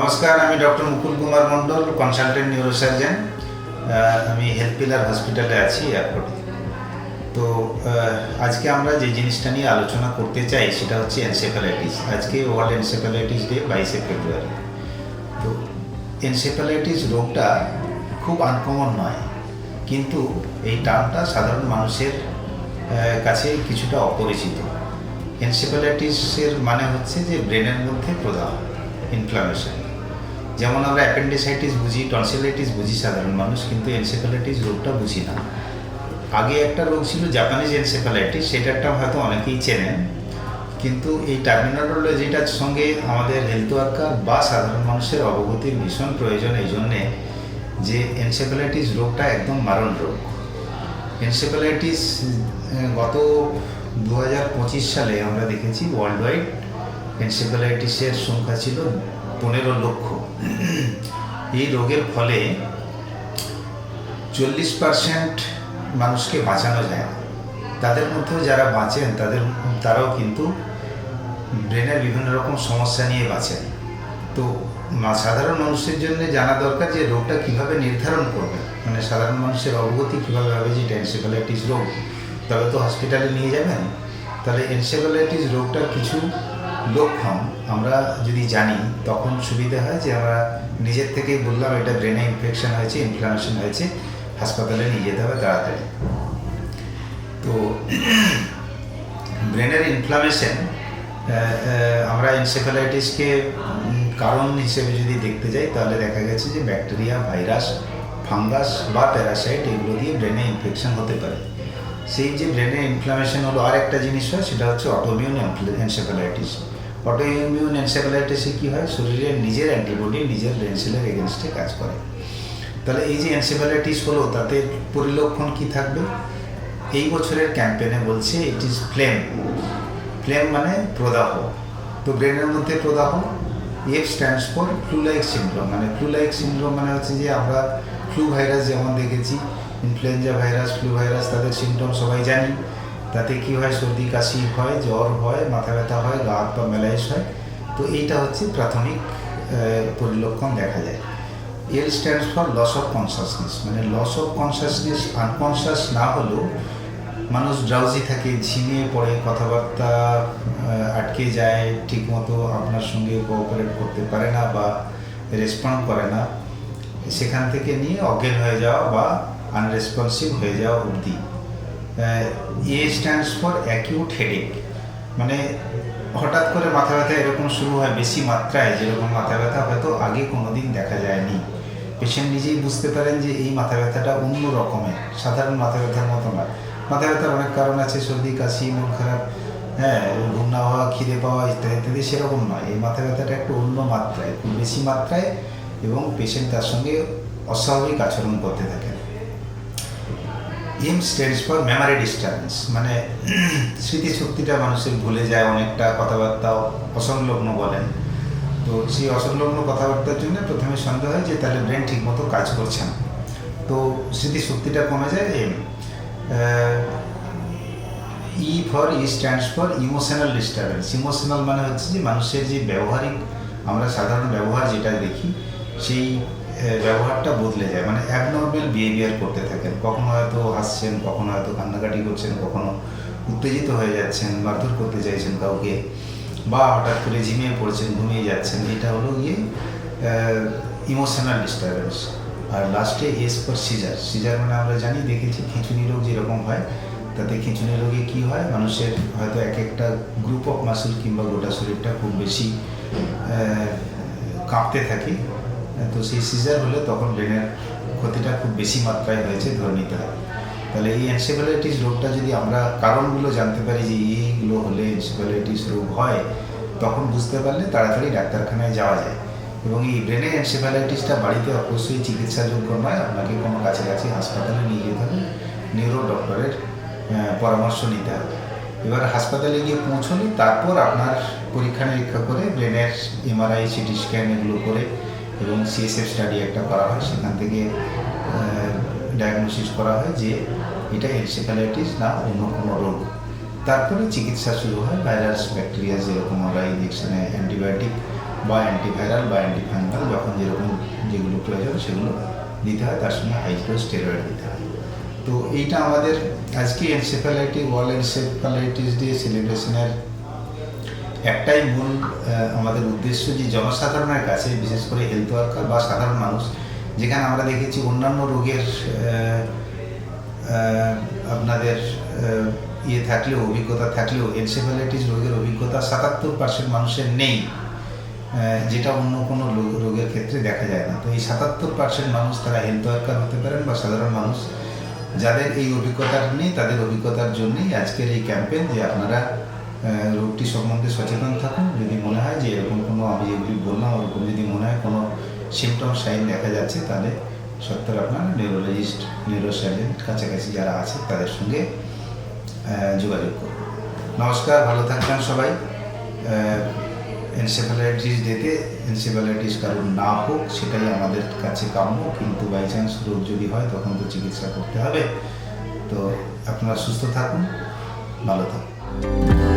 নমস্কার, আমি ডক্টর মুকুল Kumar Mondal, consultant neurosurgeon. আমি হেলথ পিলার হসপিটালে আছি এয়ারপোর্টে। তো আজকে আমরা যে জিনিসটা নিয়ে আলোচনা করতে চাই সেটা হচ্ছে এনসেফ্যালাইটিস। আজকে ওয়ার্ল্ড এনসেফ্যালাইটিস ডে, 22শে ফেব্রুয়ারি। তো এনসেফ্যালাইটিস রোগটা খুব আনকমন নয়, কিন্তু এই টার্মটা সাধারণ মানুষের কাছে কিছুটা অপরিচিত। এনসেফ্যালাইটিসের মানে হচ্ছে যে ব্রেনের মধ্যে প্রদাহ, ইনফ্লামেশন। যেমন আমরা অ্যাপেন্ডিসাইটিস বুঝি, টনসিলাইটিস বুঝি সাধারণ মানুষ, কিন্তু এনসেফ্যালাইটিস রোগটা বুঝি না। আগে একটা রোগ ছিল জাপানিজ এনসেফ্যালাইটিস, সেটারটা হয়তো অনেকেই চেনেন, কিন্তু এই টার্মিনোলজিটার সঙ্গে আমাদের হেলথ ওয়ার্কার বা সাধারণ মানুষের অবগতির ভীষণ প্রয়োজন। এই জন্যে যে এনসেফ্যালাইটিস রোগটা একদম মারণ রোগ। এনসেফ্যালাইটিস গত 2025 সালে আমরা দেখেছি ওয়ার্ল্ড ওয়াইড এনসেফ্যালাইটিসের সংখ্যা ছিল 15 লক্ষ। এই রোগের ফলে 40% মানুষকে বাঁচানো যায় না। তাদের মধ্যেও যারা বাঁচেন তারাও কিন্তু ব্রেনের বিভিন্ন রকম সমস্যা নিয়ে বাঁচেন। তো সাধারণ মানুষের জন্য জানা দরকার যে রোগটা কীভাবে নির্ধারণ করবে, মানে সাধারণ মানুষের অবগতি কীভাবে হবে যে এটা এনসেফ্যালাইটিস রোগ। তবে তো হসপিটালে নিয়ে যাবেন। তাহলে এনসেফ্যালাইটিস রোগটার কিছু লক্ষণ আমরা যদি জানি তখন সুবিধা হয় যে আমরা নিজের থেকেই বললাম এটা ব্রেনে ইনফেকশন হয়েছে, ইনফ্লামেশন হয়েছে, হাসপাতালে নিয়ে যেতে হবে তাড়াতাড়ি। তো ব্রেনের ইনফ্লামেশন আমরা এনসেফ্যালাইটিসকে কারণ হিসেবে যদি দেখতে যাই তাহলে দেখা গেছে যে ব্যাকটেরিয়া, ভাইরাস, ফাঙ্গাস বা প্যারাসাইট এগুলো দিয়ে ব্রেনে ইনফেকশন হতে পারে। সেই যে ব্রেনে ইনফ্লামেশন হলো আর একটা জিনিস হয়, সেটা হচ্ছে অটোইমিউন এনসেফ্যালাইটিস। অটোইমিউন এনসেফ্যালাইটিসে কী হয়, শরীরের নিজের অ্যান্টিবডি নিজের ব্রেন সেলের এগেনস্টে কাজ করে। তাহলে এই যে এনসেফ্যালাইটিস হলো তাতে পরিলক্ষণ কী থাকবে? এই বছরের ক্যাম্পেনে বলছে ইট ইজ ফ্লেম। ফ্লেম মানে প্রদাহ। তো ব্রেনের মধ্যে প্রদাহ। F stands for flu like syndrome. মানে ফ্লু লাইক সিন্ড্রোম মানে হচ্ছে যে আমরা ফ্লু ভাইরাস যেমন দেখেছি, ইনফ্লুয়েঞ্জা ভাইরাস, ফ্লু ভাইরাস, তাদের সিমটম সবাই জানি। তাতে কী হয়, সর্দি কাশি হয়, জ্বর হয়, মাথা ব্যথা হয়, গা হাত পা ম্যালাইস হয়। তো এইটা হচ্ছে প্রাথমিক পরিলক্ষণ দেখা যায়। L stands for loss of consciousness. মানে লস অফ কনসাসনেস, আনকনসাস না হলেও মানুষ ড্রাউজি থাকে, ঝিমিয়ে পড়ে, কথাবার্তা আটকে যায়, ঠিকমতো আপনার সঙ্গে কোঅপারেট করতে পারে না বা রেসপন্ড করে না, সেখান থেকে নিয়ে অজ্ঞান হয়ে যাওয়া বা আনরেসপন্সিভ হয়ে যাওয়া অবধি। এ স্ট্যান্ডস ফর অ্যাকিউট হেডেক। মানে হঠাৎ করে মাথা ব্যথা এরকম শুরু হয় বেশি মাত্রায়, যেরকম মাথা ব্যথা হয়তো আগে কোনো দিন দেখা যায়নি। পেশেন্ট নিজেই বুঝতে পারেন যে এই মাথা ব্যথাটা অন্য রকমের, সাধারণ মাথা ব্যথার মতো না। মাথা ব্যথার অনেক কারণ আছে, সর্দি কাশি, মন খারাপ, ঘুম না হওয়া, খিদে পাওয়া ইত্যাদি ইত্যাদি, সেরকম নয়। এই মাথা ব্যথাটা একটু অন্য মাত্রায়, খুব বেশি মাত্রায়, এবং পেশেন্ট তার সঙ্গে অস্বাভাবিক আচরণ করতে থাকেন। M stands for memory disturbance. মানে স্মৃতিশক্তিটা মানুষের ভুলে যায়, অনেকটা কথাবার্তা অসংলগ্ন বলেন। তো সেই অসংলগ্ন কথাবার্তার জন্য প্রথমে সন্দেহ হয় যে তাহলে ব্রেন ঠিকমতো কাজ করছে না, তো স্মৃতিশক্তিটা কমে যায়। M E stands for emotional disturbance. Emotional মানে হচ্ছে যে মানুষের যে ব্যবহারিক, আমরা সাধারণ ব্যবহার যেটা দেখি সেই ব্যবহারটা বদলে যায়। মানে অ্যাবনর্মাল বিহেভিয়ার করতে থাকেন, কখনো হয়তো হাসছেন, কখনো হয়তো কান্নাকাটি করছেন, কখনো উত্তেজিত হয়ে যাচ্ছেন, মারধর করতে চাইছেন কাউকে, বা হঠাৎ করে ঝিমিয়ে পড়ছেন, ঘুমিয়ে যাচ্ছেন। এটা হলো গিয়ে ইমোশনাল ডিস্টার্বেন্স। আর লাস্টে এস ফর সিজার। সিজার মানে আমরা জানি, দেখেছি খিঁচুনি রোগ যেরকম হয়, তাতে খিঁচুনি রোগে কী হয়, মানুষের হয়তো এক একটা গ্রুপ অফ মাসল কিংবা গোটা শরীরটা খুব বেশি কাঁপতে থাকে। তো সেই সিজার হলে তখন ব্রেনের ক্ষতিটা খুব বেশি মাত্রায় হয়েছে ধরে নিতে হবে। তাহলে এই এনসেফ্যালাইটিস রোগটা যদি আমরা কারণগুলো জানতে পারি যে এইগুলো হলে এনসেফ্যালাইটিস রোগ হয়, তখন বুঝতে পারলে তাড়াতাড়ি ডাক্তারখানায় যাওয়া যায়। এবং এই ব্রেনের এনসেফ্যালাইটিসটা বাড়িতে অবশ্যই চিকিৎসাযোগ্য নয়, আপনাকে কোনো কাছাকাছি হাসপাতালে নিয়ে যেতে হবে, নিউরো ডক্টরের পরামর্শ নিতে হবে। এবার হাসপাতালে গিয়ে পৌঁছলে তারপর আপনার পরীক্ষা নিরীক্ষা করে ব্রেনের এমআরআই, সিটি স্ক্যান এগুলো করে এবং সিএসএফ স্টাডি একটা করা হয়, সেখান থেকে ডায়াগনোসিস করা হয় যে এটা এনসেফ্যালাইটিস না অন্য কোনো রোগ। তারপরে চিকিৎসা শুরু হয়। ভাইরাস, ব্যাকটেরিয়া, যেরকম আমরা ইনজেকশনে অ্যান্টিবায়োটিক বা অ্যান্টিভাইরাল বা অ্যান্টিফাঙ্গাল যখন যেগুলো প্রয়োজন সেগুলো দিতে হয়, তার সঙ্গে হাইড্রো স্টেরয়েড দিতে হয়। তো এইটা আমাদের আজকে এনসেফ্যালাইটিস ওয়ার্ল্ড এনসেফ্যালাইটিস ডে সেলিব্রেশনের একটাই মূল আমাদের উদ্দেশ্য যে জনসাধারণের কাছে, বিশেষ করে হেলথ ওয়ার্কার বা সাধারণ মানুষ, যেখানে আমরা দেখেছি অন্যান্য রোগের আপনাদের থাকলেও, অভিজ্ঞতা থাকলেও এনসেফ্যালাইটিস রোগের অভিজ্ঞতা 77% মানুষের নেই, যেটা অন্য কোনো রোগের ক্ষেত্রে দেখা যায় না। তো এই 77% মানুষ তারা হেলথ ওয়ার্কার হতে পারেন বা সাধারণ মানুষ, যাদের এই অভিজ্ঞতা নেই, তাদের অভিজ্ঞতার জন্যই আজকের এই ক্যাম্পেইন যে আপনারা রোগটি সম্বন্ধে সচেতন থাকুন। যদি মনে হয় যে এরকম কোনো, আমি যেগুলি বললাম ওরকম যদি মনে হয় কোনো সিমটম সাইন দেখা যাচ্ছে, তাহলে সত্তর আপনার নিউরোলজিস্ট, নিউরোসার্জন কাছাকাছি যারা আছে তাদের সঙ্গে যোগাযোগ করুন। নমস্কার, ভালো থাকবেন সবাই। এনসেফ্যালাইটিস ডেতে এনসেফ্যালাইটিস কারণ না হোক সেটাই আমাদের কাছে কাম্য, কিন্তু বাই চান্স রোগ যদি হয় তখন তো চিকিৎসা করতে হবে। তো আপনারা সুস্থ থাকুন, ভালো থাকুন।